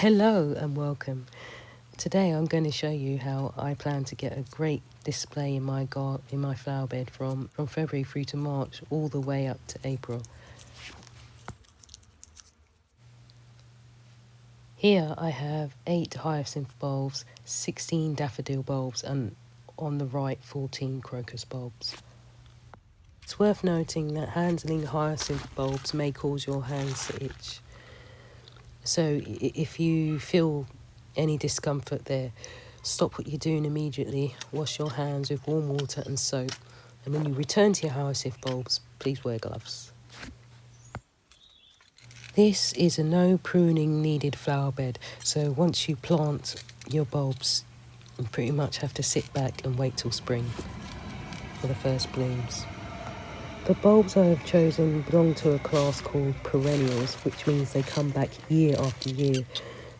Hello and welcome. Today I'm going to show you how I plan to get a great display in my flower bed from February through to March all the way up to April. Here I have 8 hyacinth bulbs, 16 daffodil bulbs and on the right 14 crocus bulbs. It's worth noting that handling hyacinth bulbs may cause your hands to itch. So if you feel any discomfort there, stop what you're doing immediately, wash your hands with warm water and soap, and when you return to your hyacinth bulbs, please wear gloves. This is a no pruning needed flower bed, so once you plant your bulbs, you pretty much have to sit back and wait till spring for the first blooms. The bulbs I have chosen belong to a class called perennials, which means they come back year after year.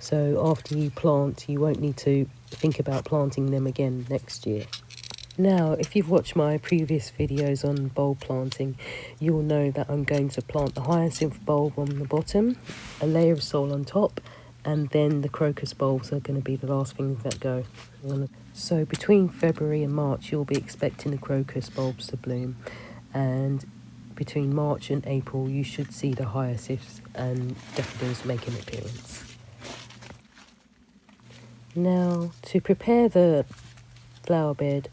So after you plant, you won't need to think about planting them again next year. Now, if you've watched my previous videos on bulb planting, you'll know that I'm going to plant the hyacinth bulb on the bottom, a layer of soil on top, and then the crocus bulbs are going to be the last things that go. So between February and March, you'll be expecting the crocus bulbs to bloom. And between March and April you should see the hyacinths and daffodils make an appearance. Now, to prepare the flower bed,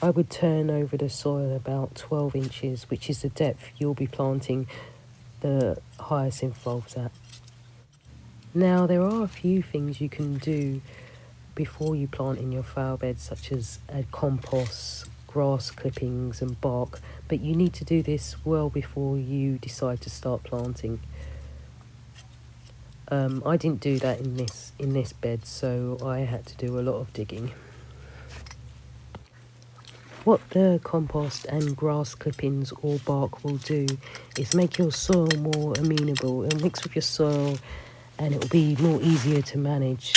I would turn over the soil about 12 inches, which is the depth you'll be planting the hyacinth bulbs at. Now, there are a few things you can do before you plant in your flower bed, such as add compost, grass clippings and bark, but you need to do this well before you decide to start planting. I didn't do that in this bed, so I had to do a lot of digging. What the compost and grass clippings or bark will do is make your soil more amenable. It'll mix with your soil and it will be more easier to manage.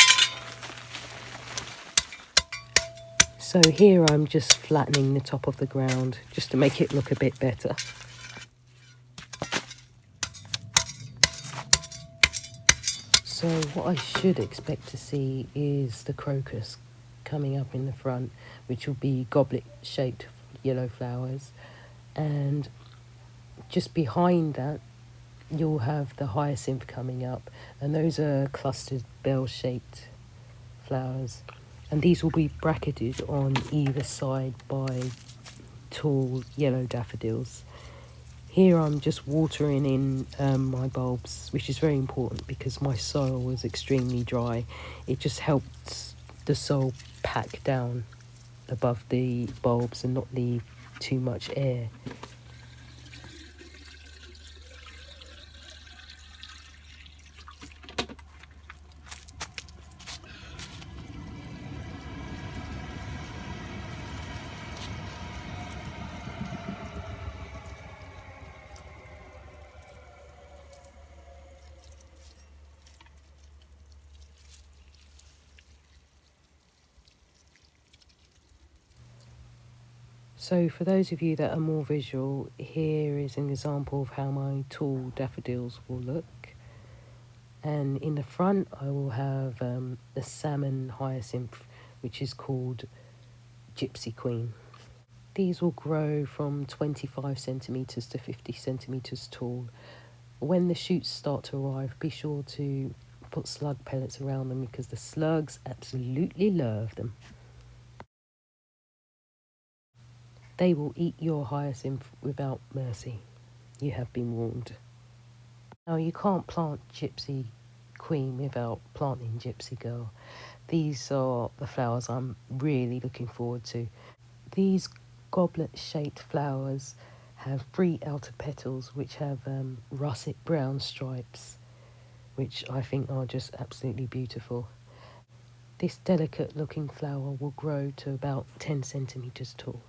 So here I'm just flattening the top of the ground just to make it look a bit better. So what I should expect to see is the crocus coming up in the front, which will be goblet-shaped yellow flowers. And just behind that, you'll have the hyacinth coming up, and those are clustered bell-shaped flowers. And these will be bracketed on either side by tall yellow daffodils. Here I'm just watering in my bulbs, which is very important because my soil was extremely dry. It just helps the soil pack down above the bulbs and not leave too much air. So for those of you that are more visual, here is an example of how my tall daffodils will look. And in the front I will have a salmon hyacinth, which is called Gypsy Queen. These will grow from 25 centimetres to 50 centimetres tall. When the shoots start to arrive, be sure to put slug pellets around them because the slugs absolutely love them. They will eat your hyacinth without mercy. You have been warned. Now, you can't plant Gypsy Queen without planting Gypsy Girl. These are the flowers I'm really looking forward to. These goblet-shaped flowers have 3 outer petals which have russet brown stripes, which I think are just absolutely beautiful. This delicate looking flower will grow to about 10 centimetres tall.